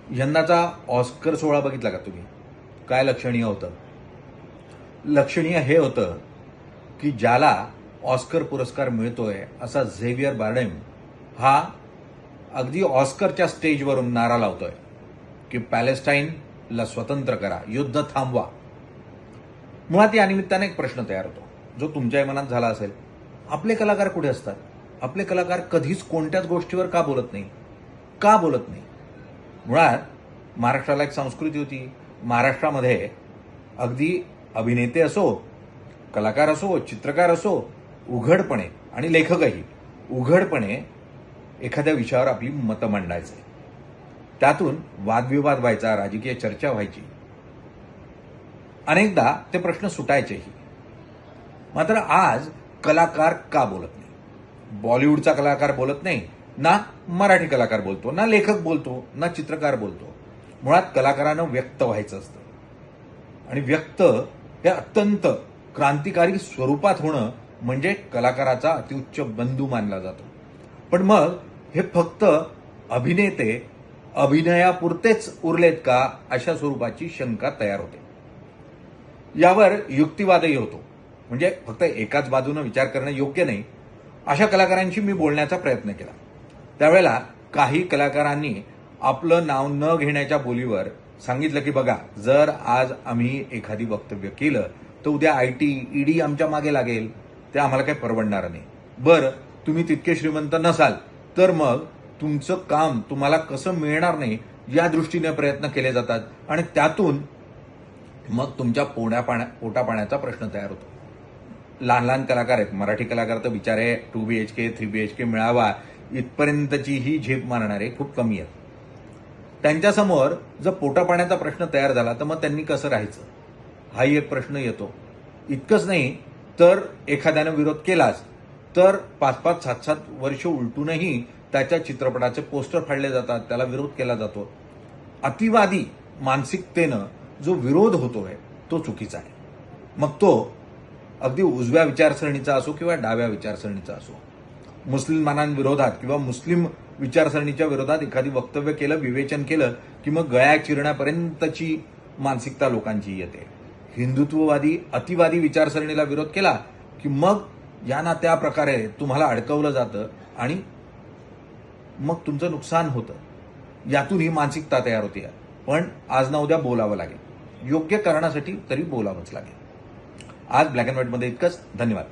यंदाचा ऑस्कर सोहळा बघितला का तुम्ही? काय लक्षणीय होतं? लक्षणीय हे होतं की ज्याला ऑस्कर पुरस्कार मिळतोय असा झेवियर बार्डेम हा अगदी ऑस्करच्या स्टेजवरून नारा लावतोय की पॅलेस्टाईनला स्वतंत्र करा, युद्ध थांबवा. मुळात या निमित्ताने एक प्रश्न तयार होतो, जो तुमच्याही मनात झाला असेल. आपले कलाकार कुठे असतात? आपले कलाकार कधीच कोणत्याच गोष्टीवर का बोलत नाही? का बोलत नाही? मुळात महाराष्ट्राला एक संस्कृती होती. महाराष्ट्रामध्ये अगदी अभिनेते असो, कलाकार असो, चित्रकार असो, उघडपणे आणि लेखकही उघडपणे एखाद्या विषयावर आपली मतं मांडायचे. त्यातून वादविवाद व्हायचा, राजकीय चर्चा व्हायची. अनेकदा ते प्रश्न सुटायचेही. मात्र आज कलाकार का बोलत नाही? बॉलिवूडचा कलाकार बोलत नाही, ना मराठी कलाकार बोलतो, ना लेखक बोलतो, ना चित्रकार बोलतो. मुळात कलाकारानं व्यक्त व्हायचं असतं आणि व्यक्त हे अत्यंत क्रांतिकारी स्वरूपात होणं म्हणजे कलाकाराचा अतिउच्च बंधू मानला जातो. पण मग हे फक्त अभिनेते अभिनयापुरतेच उरलेत का, अशा स्वरूपाची शंका तयार होते. यावर युक्तिवादही होतो. म्हणजे फक्त एकाच बाजूनं विचार करणं योग्य नाही. अशा कलाकारांशी मी बोलण्याचा प्रयत्न केला. त्यावेळेला काही कलाकारांनी आपलं नाव न घेण्याच्या बोलीवर सांगितलं की बघा, जर आज आम्ही एखादी वक्तव्य केलं तर उद्या आयटी, ईडी आमच्या मागे लागेल, ते आम्हाला काही परवडणार नाही. बरं, तुम्ही तितके श्रीमंत नसाल तर मग तुमचं काम तुम्हाला कसं मिळणार नाही या दृष्टीने प्रयत्न केले जातात आणि त्यातून मग तुमच्या पोटापाण्याचा प्रश्न तयार होतो. लहान लहान कलाकार आहेत, मराठी कलाकार तर बिचारे 2BHK 3BHK मिळावा इथपर्यंतचीही झेप मारणारे खूप कमी आहेत. त्यांच्यासमोर जर पोटापाण्याचा प्रश्न तयार झाला तर मग त्यांनी कसं राहायचं, हाही एक प्रश्न येतो. इतकंच नाही तर एखाद्यानं विरोध केलाच तर 5-5, 7-7 वर्ष उलटूनही त्याच्या चित्रपटाचे पोस्टर फाडले जातात, त्याला विरोध केला जातो. अतिवादी मानसिकतेनं जो विरोध होतोय तो चुकीचा आहे. मग तो अगदी उजव्या विचारसरणीचा असो किंवा डाव्या विचारसरणीचा असो. मुस्लिमांविरोधात किंवा मुस्लिम विचारसरणीच्या विरोधात एखादी वक्तव्य केलं, विवेचन केलं की मग गळ्या चिरण्यापर्यंतची मानसिकता लोकांची येते. हिंदुत्ववादी अतिवादी विचारसरणीला विरोध केला की मग या ना त्या प्रकारे तुम्हाला अडकवलं जातं आणि मग तुमचं नुकसान होतं. यातून ही मानसिकता तयार होते. पण आज ना उद्या बोलावं लागेल, योग्य कारणासाठी तरी बोलावंच लागेल. आज ब्लॅक अँड व्हाईटमध्ये इतकंच. धन्यवाद.